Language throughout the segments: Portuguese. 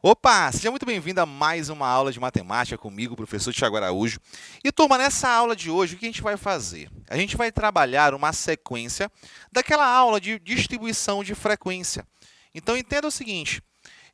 Opa, seja muito bem-vindo a mais uma aula de matemática comigo, professor Thiago Araújo. E, turma, nessa aula de hoje, o que a gente vai fazer? A gente vai trabalhar uma sequência daquela aula de distribuição de frequência. Então, entenda o seguinte,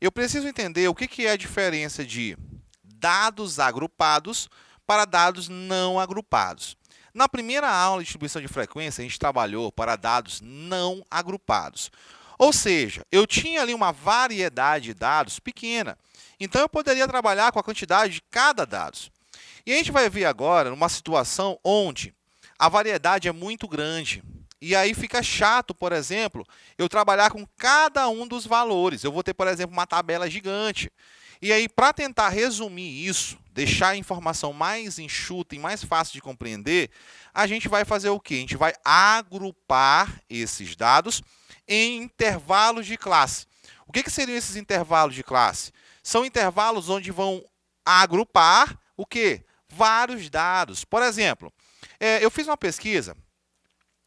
eu preciso entender o que é a diferença de dados agrupados para dados não agrupados. Na primeira aula de distribuição de frequência, a gente trabalhou para dados não agrupados. Ou seja, eu tinha ali uma variedade de dados pequena, então eu poderia trabalhar com a quantidade de cada dado. E a gente vai ver agora numa situação onde a variedade é muito grande. E aí fica chato, por exemplo, eu trabalhar com cada um dos valores. Eu vou ter, por exemplo, uma tabela gigante. E aí, para tentar resumir isso, deixar a informação mais enxuta e mais fácil de compreender, a gente vai fazer o quê? A gente vai agrupar esses dados em intervalos de classe. O que seriam esses intervalos de classe? São intervalos onde vão agrupar o quê? Vários dados. Por exemplo, eu fiz uma pesquisa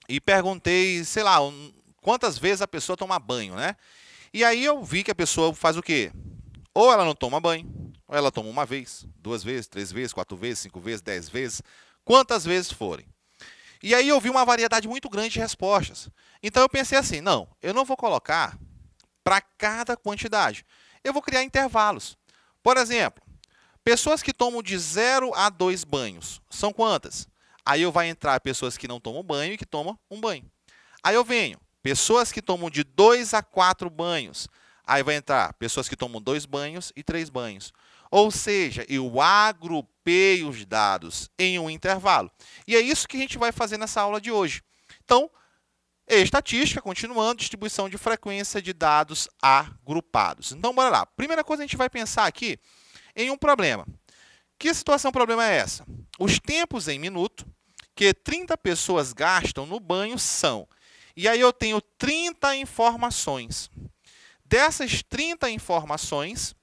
e perguntei, sei lá, quantas vezes a pessoa toma banho, né? E aí eu vi que a pessoa faz o quê? Ou ela não toma banho, ou ela toma uma vez, 2 vezes, 3 vezes, 4 vezes, 5 vezes, 10 vezes, quantas vezes forem. E aí eu vi uma variedade muito grande de respostas. Então eu pensei assim, não, eu não vou colocar para cada quantidade. Eu vou criar intervalos. Por exemplo, pessoas que tomam de 0 a 2 banhos, são quantas? Aí eu vai entrar pessoas que não tomam banho e que tomam um banho. Aí eu venho, pessoas que tomam de 2 a 4 banhos. Aí vai entrar pessoas que tomam 2 banhos e 3 banhos. Ou seja, eu agrupei os dados em um intervalo. E é isso que a gente vai fazer nessa aula de hoje. Então, estatística, continuando, distribuição de frequência de dados agrupados. Então, bora lá. Primeira coisa, a gente vai pensar aqui em um problema. Que situação problema é essa? Os tempos em minuto que 30 pessoas gastam no banho são. E aí eu tenho 30 informações. Dessas 30 informações,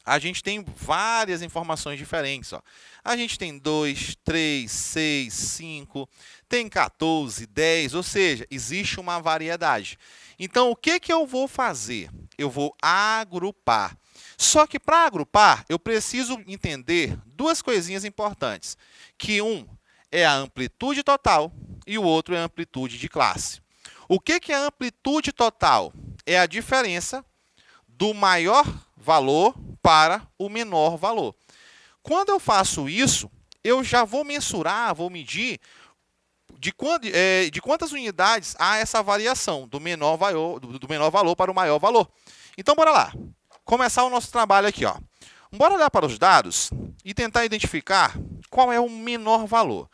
a gente tem várias informações diferentes. Ó. A gente tem 2, 3, 6, 5, tem 14, 10, ou seja, existe uma variedade. Então, o que eu vou fazer? Eu vou agrupar. Só que para agrupar, eu preciso entender duas coisinhas importantes. Que um é a amplitude total e o outro é a amplitude de classe. O que é a amplitude total? É a diferença do maior valor para o menor valor. Quando eu faço isso, eu já vou mensurar, vou medir de quantas unidades há essa variação do menor valor para o maior valor. Então, bora lá. Começar o nosso trabalho aqui. Ó. Bora olhar para os dados e tentar identificar qual é o menor valor.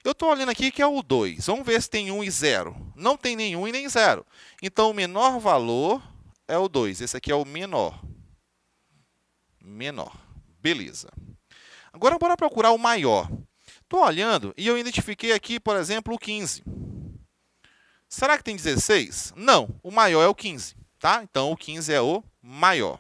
Eu estou olhando aqui que é o 2. Vamos ver se tem 1 e 0. Não tem nenhum e nem 0. Então, o menor valor é o 2. Esse aqui é o menor. Menor. Beleza. Agora, bora procurar o maior. Estou olhando e eu identifiquei aqui, por exemplo, o 15. Será que tem 16? Não. O maior é o 15. Tá? Então, o 15 é o maior.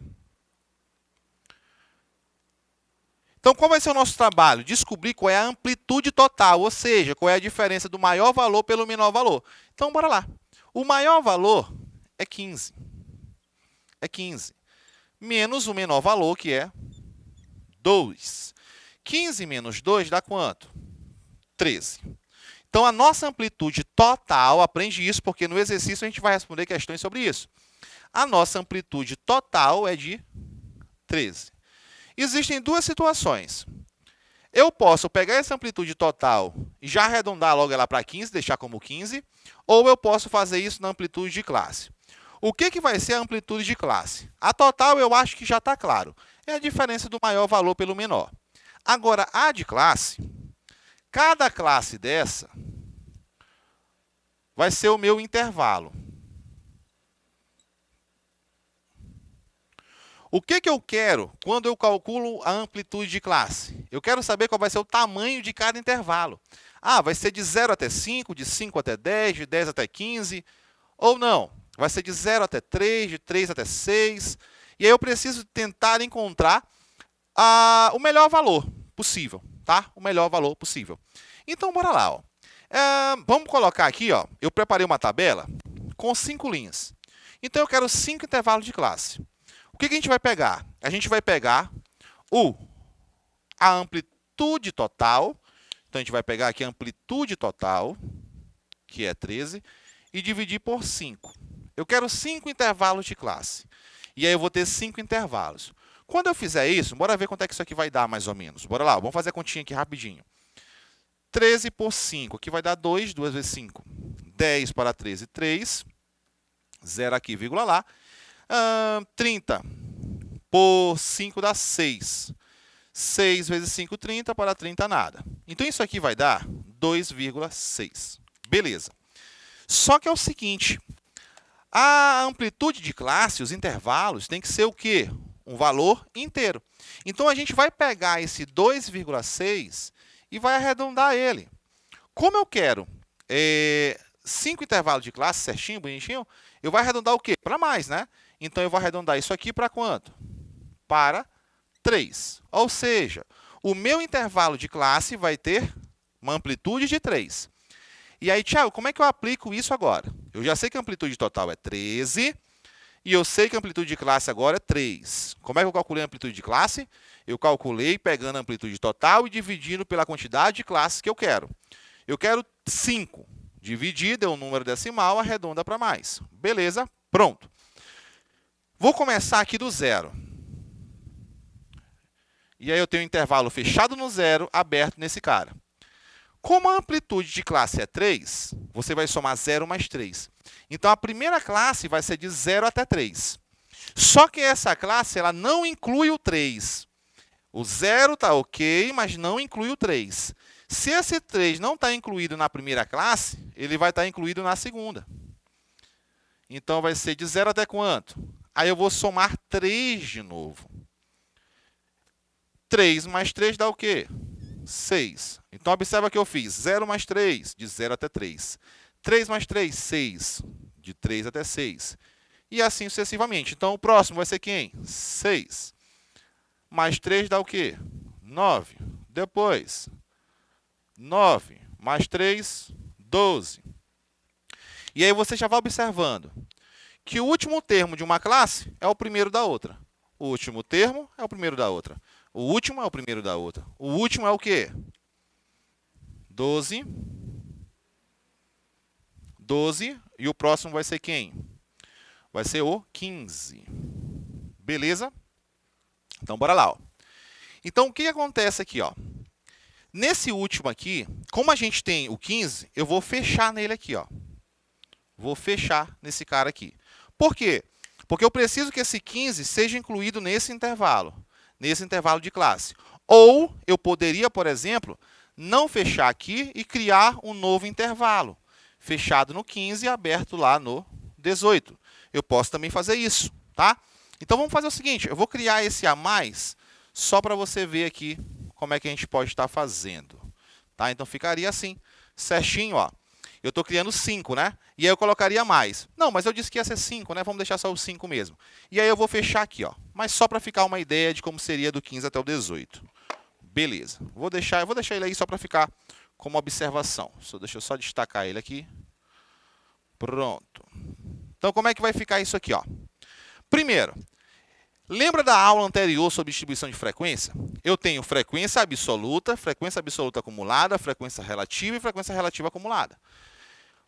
Então, qual vai ser o nosso trabalho? Descobrir qual é a amplitude total, ou seja, qual é a diferença do maior valor pelo menor valor. Então, bora lá. O maior valor é 15. É 15. Menos o menor valor, que é 2. 15 menos 2 dá quanto? 13. Então, a nossa amplitude total, aprende isso, porque no exercício a gente vai responder questões sobre isso. A nossa amplitude total é de 13. Existem duas situações. Eu posso pegar essa amplitude total e já arredondar logo ela para 15, deixar como 15, ou eu posso fazer isso na amplitude de classe. O que vai ser a amplitude de classe? A total eu acho que já está claro. É a diferença do maior valor pelo menor. Agora, a de classe, cada classe dessa vai ser o meu intervalo. O que eu quero quando eu calculo a amplitude de classe? Eu quero saber qual vai ser o tamanho de cada intervalo. Ah, vai ser de 0 até 5, de 5 até 10, de 10 até 15, ou não. Vai ser de 0 até 3, de 3 até 6. E aí eu preciso tentar encontrar o melhor valor possível. tá? O melhor valor possível. Então, bora lá, ó. Vamos colocar aqui, ó, eu preparei uma tabela com 5 linhas. Então, eu quero 5 intervalos de classe. O que a gente vai pegar? A gente vai pegar a amplitude total. Então, a gente vai pegar aqui a amplitude total, que é 13, e dividir por 5. Eu quero 5 intervalos de classe. E aí, eu vou ter 5 intervalos. Quando eu fizer isso, bora ver quanto é que isso aqui vai dar, mais ou menos. Bora lá, vamos fazer a continha aqui rapidinho. 13 por 5, aqui vai dar 2, 2 vezes 5. 10 para 13, 3. 0 aqui, vírgula lá. 30 por 5 dá 6. 6 vezes 5, 30, para 30, nada. Então, isso aqui vai dar 2,6. Beleza. Só que é o seguinte, a amplitude de classe, os intervalos, tem que ser o quê? Um valor inteiro. Então, a gente vai pegar esse 2,6 e vai arredondar ele. Como eu quero 5 intervalos de classe certinho, bonitinho, eu vou arredondar o quê? Para mais, né? Então, eu vou arredondar isso aqui para quanto? Para 3. Ou seja, o meu intervalo de classe vai ter uma amplitude de 3. E aí, Thiago, como é que eu aplico isso agora? Eu já sei que a amplitude total é 13 e eu sei que a amplitude de classe agora é 3. Como é que eu calculei a amplitude de classe? Eu calculei pegando a amplitude total e dividindo pela quantidade de classes que eu quero. Eu quero 5. Dividir, deu um número decimal, arredonda para mais. Beleza? Pronto. Vou começar aqui do zero. E aí eu tenho um intervalo fechado no zero, aberto nesse cara. Como a amplitude de classe é 3, você vai somar 0 mais 3. Então, a primeira classe vai ser de 0 até 3. Só que essa classe ela não inclui o 3. O 0 está ok, mas não inclui o 3. Se esse 3 não está incluído na primeira classe, ele vai estar incluído na segunda. Então, vai ser de 0 até quanto? Aí eu vou somar 3 de novo. 3 mais 3 dá o quê? 6. Então, observa que eu fiz 0 mais 3, de 0 até 3. 3 mais 3, 6. De 3 até 6. E assim sucessivamente. Então, o próximo vai ser quem? 6. Mais 3 dá o quê? 9. Depois, 9. Mais 3, 12. E aí você já vai observando que o último termo de uma classe é o primeiro da outra. O último termo é o primeiro da outra. O último é o primeiro da outra. O último é o quê? 12. 12. E o próximo vai ser quem? Vai ser o 15. Beleza? Então, bora lá. Ó. Então, o que acontece aqui? Ó? Nesse último aqui, como a gente tem o 15, eu vou fechar nele aqui. Ó. Vou fechar nesse cara aqui. Por quê? Porque eu preciso que esse 15 seja incluído nesse intervalo de classe. Ou eu poderia, por exemplo, não fechar aqui e criar um novo intervalo, fechado no 15 e aberto lá no 18. Eu posso também fazer isso, tá? Então, vamos fazer o seguinte, eu vou criar esse a mais só para você ver aqui como é que a gente pode estar fazendo. Tá? Então, ficaria assim, certinho, ó. Eu estou criando 5, né? E aí eu colocaria mais. Não, mas eu disse que ia ser 5, né? Vamos deixar só o 5 mesmo. E aí eu vou fechar aqui, ó. Mas só para ficar uma ideia de como seria do 15 até o 18. Beleza. Eu vou deixar ele aí só para ficar como observação. Deixa eu só destacar ele aqui. Pronto. Então, como é que vai ficar isso aqui, ó? Primeiro, lembra da aula anterior sobre distribuição de frequência? Eu tenho frequência absoluta acumulada, frequência relativa e frequência relativa acumulada.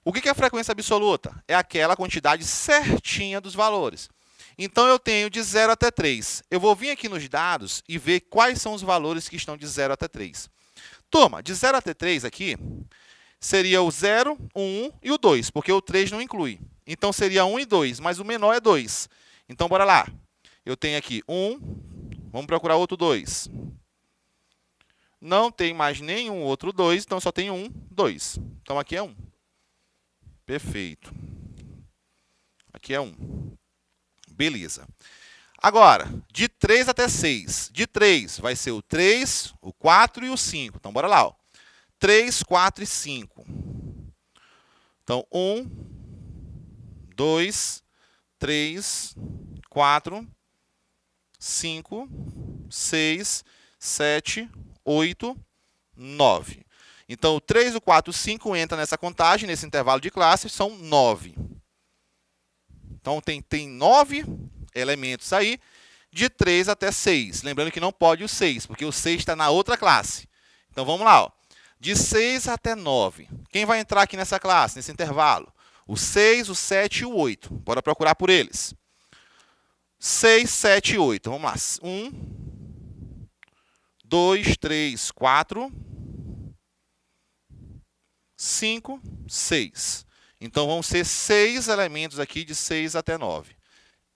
O que é a frequência absoluta? É aquela quantidade certinha dos valores. Então, eu tenho de 0 até 3. Eu vou vir aqui nos dados e ver quais são os valores que estão de 0 até 3. Turma, de 0 até 3 aqui, seria o 0, o 1 e o 2, porque o 3 não inclui. Então, seria 1 e 2, mas o menor é 2. Então, bora lá. Eu tenho aqui 1, vamos procurar outro 2. Não tem mais nenhum outro 2, então só tem 1, 2. Então, aqui é 1. Perfeito. Aqui é 1. Beleza. Agora, de 3 até 6. De 3 vai ser o 3, o 4 e o 5. Então, bora lá. Ó. 3, 4 e 5. Então, 1, 2, 3, 4, 5, 6, 7, 8, 9. Então, o 3, o 4, o 5 entra nessa contagem, nesse intervalo de classe, são 9. Então, tem 9 elementos aí, de 3 até 6. Lembrando que não pode o 6, porque o 6 está na outra classe. Então, vamos lá. Ó. De 6 até 9. Quem vai entrar aqui nessa classe, nesse intervalo? O 6, o 7 e o 8. Bora procurar por eles. 6, 7 e 8. Vamos lá. 1, 2, 3, 4, 5, 6. Então, vão ser 6 elementos aqui de 6 até 9,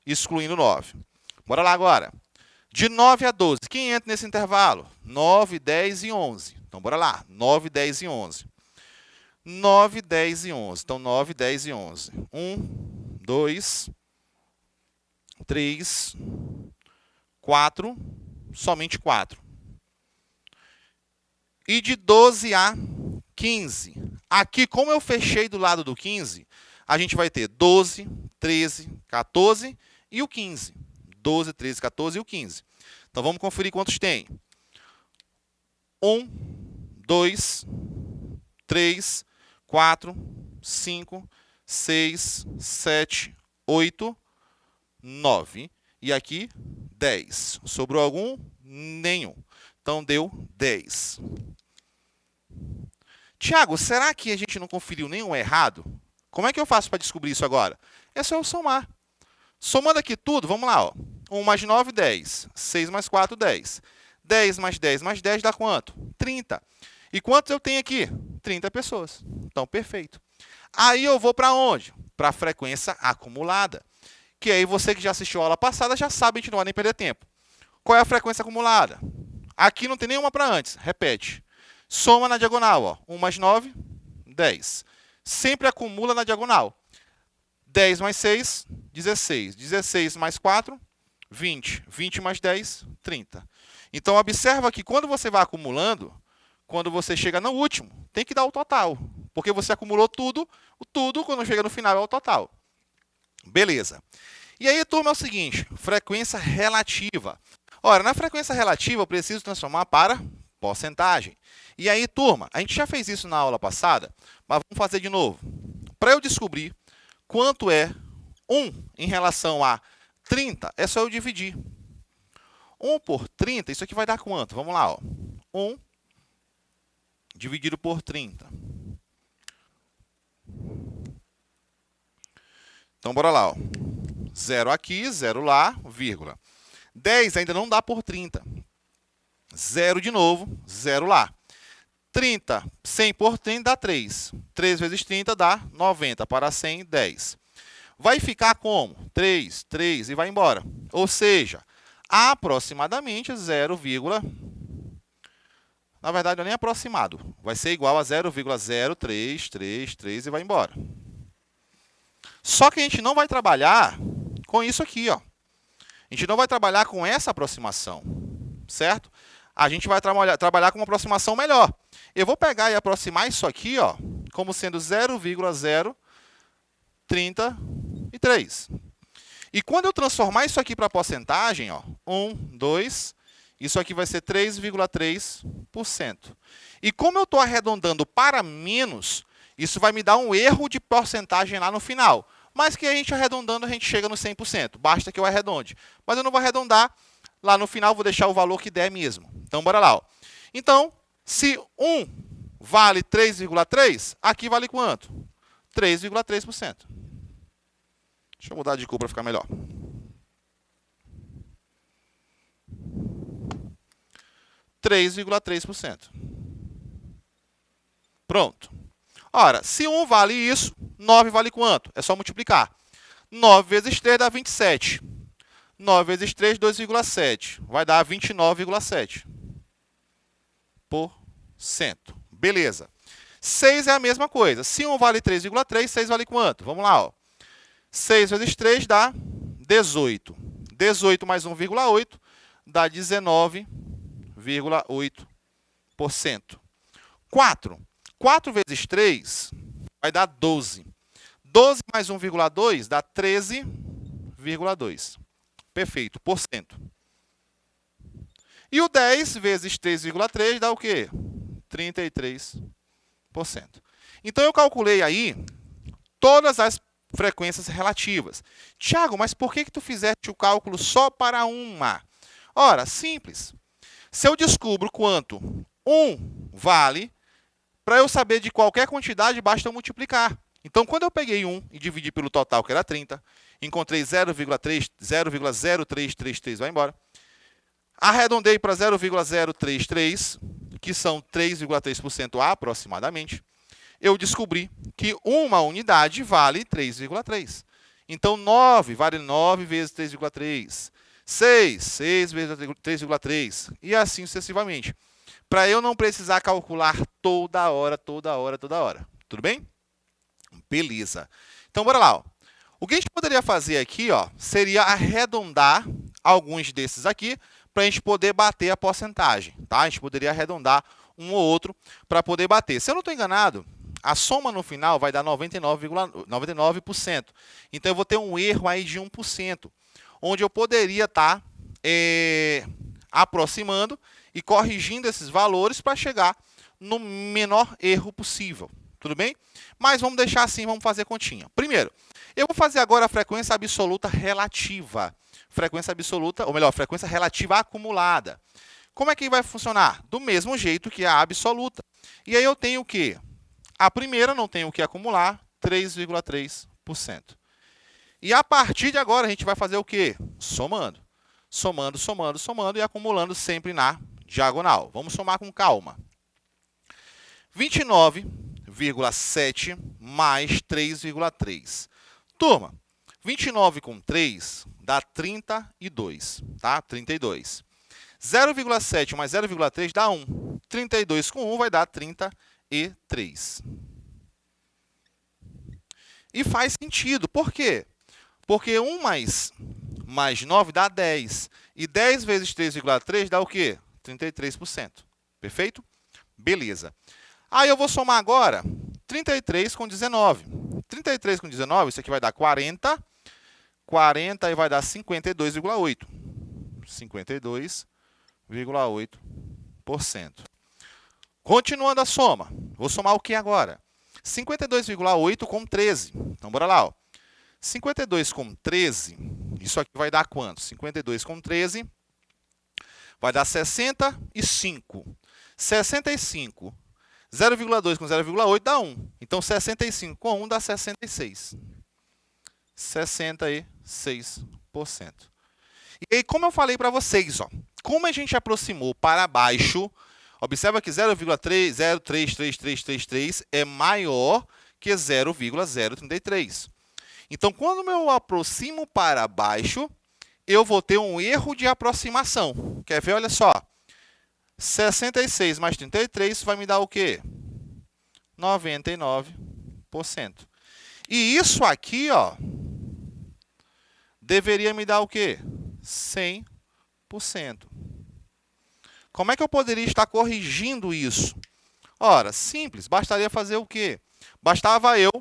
excluindo 9. Bora lá agora. De 9 a 12. Quem entra nesse intervalo? 9, 10 e 11. Então, bora lá. 9, 10 e 11. 9, 10 e 11. Então, 9, 10 e 11. 1, 2, 3, 4, somente 4. E de 12 a 15. Aqui, como eu fechei do lado do 15, a gente vai ter 12, 13, 14 e o 15. 12, 13, 14 e o 15. Então, vamos conferir quantos tem. 1, 2, 3, 4, 5, 6, 7, 8, 9. E aqui, 10. Sobrou algum? Nenhum. Então, deu 10. Tiago, será que a gente não conferiu nenhum errado? Como é que eu faço para descobrir isso agora? É só eu somar. Somando aqui tudo, vamos lá. Ó. 1 mais 9, 10. 6 mais 4, 10. 10 mais 10 mais 10 dá quanto? 30. E quantos eu tenho aqui? 30 pessoas. Então, perfeito. Aí eu vou para onde? Para a frequência acumulada. Que aí você que já assistiu a aula passada já sabe, a gente não vai nem perder tempo. Qual é a frequência acumulada? Aqui não tem nenhuma para antes. Repete. Soma na diagonal. Ó. 1 mais 9, 10. Sempre acumula na diagonal. 10 mais 6, 16. 16 mais 4, 20. 20 mais 10, 30. Então, observa que quando você vai acumulando, quando você chega no último, tem que dar o total. Porque você acumulou tudo, quando chega no final, é o total. Beleza. E aí, turma, é o seguinte, frequência relativa. Ora, na frequência relativa, eu preciso transformar para porcentagem. E aí, turma, a gente já fez isso na aula passada, mas vamos fazer de novo. Para eu descobrir quanto é 1 em relação a 30, é só eu dividir. 1 por 30, isso aqui vai dar quanto? Vamos lá. Ó. 1 dividido por 30. Então, bora lá. Ó. 0 aqui, 0 lá, vírgula. 10 ainda não dá por 30. 0 de novo, 0 lá. 30, 100 por 30 dá 3. 3 vezes 30 dá 90. Para 100, 10. Vai ficar como? 3, 3 e vai embora. Ou seja, aproximadamente 0, na verdade, não é nem aproximado. Vai ser igual a 0,0333 e vai embora. Só que a gente não vai trabalhar com isso aqui. Ó. A gente não vai trabalhar com essa aproximação. Certo? A gente vai trabalhar com uma aproximação melhor. Eu vou pegar e aproximar isso aqui, ó, como sendo 0,033. E quando eu transformar isso aqui para porcentagem, ó, 1, 2, isso aqui vai ser 3,3%. E como eu estou arredondando para menos, isso vai me dar um erro de porcentagem lá no final. Mas que a gente arredondando, a gente chega no 100%. Basta que eu arredonde. Mas eu não vou arredondar. Lá no final, vou deixar o valor que der mesmo. Então, bora lá. Ó. Então, se 1 vale 3,3, aqui vale quanto? 3,3%. Deixa eu mudar de cor para ficar melhor. %3,3%. Pronto. Ora, se 1 vale isso, 9 vale quanto? É só multiplicar. 9 vezes 3 dá 27. 9 vezes 3, 2,7. Vai dar 29,7%. Beleza. 6 é a mesma coisa. Se 1 vale 3,3, 6 vale quanto? Vamos lá. Ó. 6 vezes 3 dá 18. 18 mais 1,8 dá 19,8%. 4. 4 vezes 3 vai dar 12. 12 mais 1,2 dá 13,2%. Perfeito, por cento. E o 10 vezes 3,3 dá o quê? 33%. Então, eu calculei aí todas as frequências relativas. Tiago, mas por que tu fizeste o cálculo só para uma? Ora, simples. Se eu descubro quanto 1 vale, para eu saber de qualquer quantidade, basta eu multiplicar. Então, quando eu peguei 1 e dividi pelo total, que era 30, encontrei 0,0333, vai embora. Arredondei para 0,033, que são 3,3% aproximadamente. Eu descobri que uma unidade vale 3,3. Então, 9 vale 9 vezes 3,3. 6 vezes 3,3. E assim sucessivamente. Para eu não precisar calcular toda hora. Tudo bem? Beleza. Então, bora lá. Ó. O que a gente poderia fazer aqui seria arredondar alguns desses aqui para a gente poder bater a porcentagem. Tá? A gente poderia arredondar um ou outro para poder bater. Se eu não estou enganado, a soma no final vai dar 99%. Então, eu vou ter um erro aí de 1%, onde eu poderia estar aproximando e corrigindo esses valores para chegar no menor erro possível. Tudo bem? Mas vamos deixar assim, vamos fazer continha. Primeiro, eu vou fazer agora a frequência absoluta relativa. Frequência absoluta, ou melhor, frequência relativa acumulada. Como é que vai funcionar? Do mesmo jeito que a absoluta. E aí eu tenho o quê? A primeira não tem o que acumular, 3,3%. E a partir de agora, a gente vai fazer o quê? Somando. Somando e acumulando sempre na diagonal. Vamos somar com calma. 29,7 mais 3,3. Turma, 29 com 3 dá 32, tá? 32. 0,7 mais 0,3 dá 1. 32 com 1 vai dar 33. E faz sentido. Por quê? Porque 1 mais 9 dá 10. E 10 vezes 3,3 dá o quê? 33%. Perfeito? Beleza. Aí eu vou somar agora 33 com 19. 33 com 19, isso aqui vai dar 40. 40 e vai dar 52,8. 52,8%. Continuando a soma. Vou somar o que agora? 52,8 com 13. Então, bora lá. Ó. 52 com 13, isso aqui vai dar quanto? 52 com 13 vai dar 65. 65. 0,2 com 0,8 dá 1. Então, 65 com 1 dá 66. 66%. E aí, como eu falei para vocês, como a gente aproximou para baixo, observa que 0,033333 é maior que 0,033. Então, quando eu aproximo para baixo, eu vou ter um erro de aproximação. Quer ver? Olha só. 66 mais 33 vai me dar o quê? 99%. E isso aqui, deveria me dar o quê? 100%. Como é que eu poderia estar corrigindo isso? Ora, simples. Bastaria fazer o quê? Bastava eu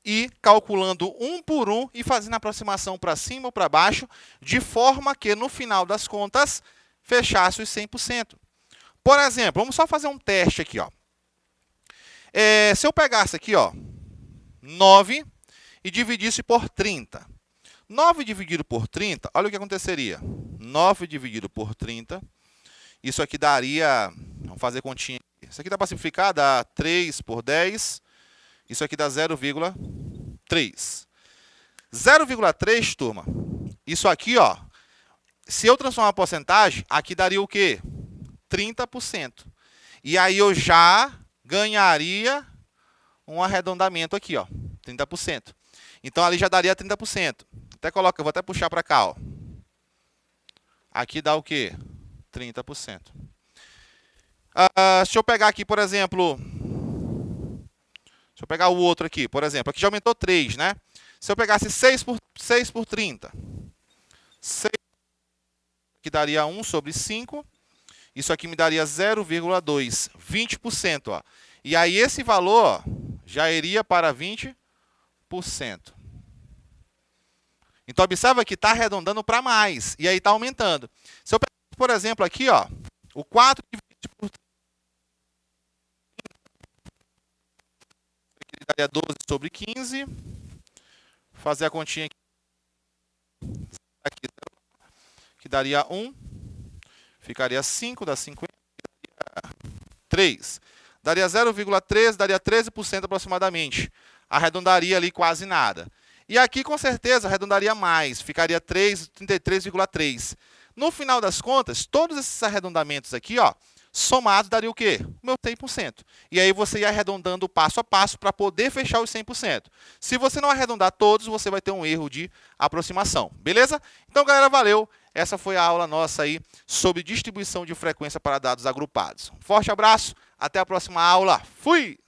ir calculando um por um e fazendo a aproximação para cima ou para baixo, de forma que, no final das contas, fechasse os 100%. Por exemplo, vamos só fazer um teste aqui. Se eu pegasse aqui 9 e dividisse por 30. 9 dividido por 30, olha o que aconteceria. 9 dividido por 30, isso aqui daria, vamos fazer continha. Isso aqui dá para simplificar, dá 3 por 10, isso aqui dá 0,3. 0,3, turma, isso aqui, se eu transformar a porcentagem, aqui daria o quê? 30%. E aí eu já ganharia um arredondamento aqui, 30%. Então, ali já daria 30%. Eu vou até puxar para cá. Aqui dá o quê? 30%. Se eu pegar aqui, por exemplo... Se eu pegar o outro aqui, por exemplo. Aqui já aumentou 3, né? Se eu pegasse 6 por 30. 6 que daria 1 sobre 5. Isso aqui me daria 0,2, 20%. E aí, esse valor já iria para 20%. Então, observa que está arredondando para mais. E aí está aumentando. Se eu pegar, por exemplo, aqui, o 4 dividido por 30. daria 12 sobre 15. Fazer a continha aqui, que daria 1. Ficaria 5, dá 50, daria 3. Daria 0,3, daria 13% aproximadamente. Arredondaria ali quase nada. E aqui, com certeza, arredondaria mais. Ficaria 33,3. No final das contas, todos esses arredondamentos aqui, ó, somados, daria o quê? O meu 100%. E aí você ia arredondando passo a passo para poder fechar os 100%. Se você não arredondar todos, você vai ter um erro de aproximação. Beleza? Então, galera, valeu. Essa foi a aula nossa aí sobre distribuição de frequência para dados agrupados. Um forte abraço. Até a próxima aula. Fui!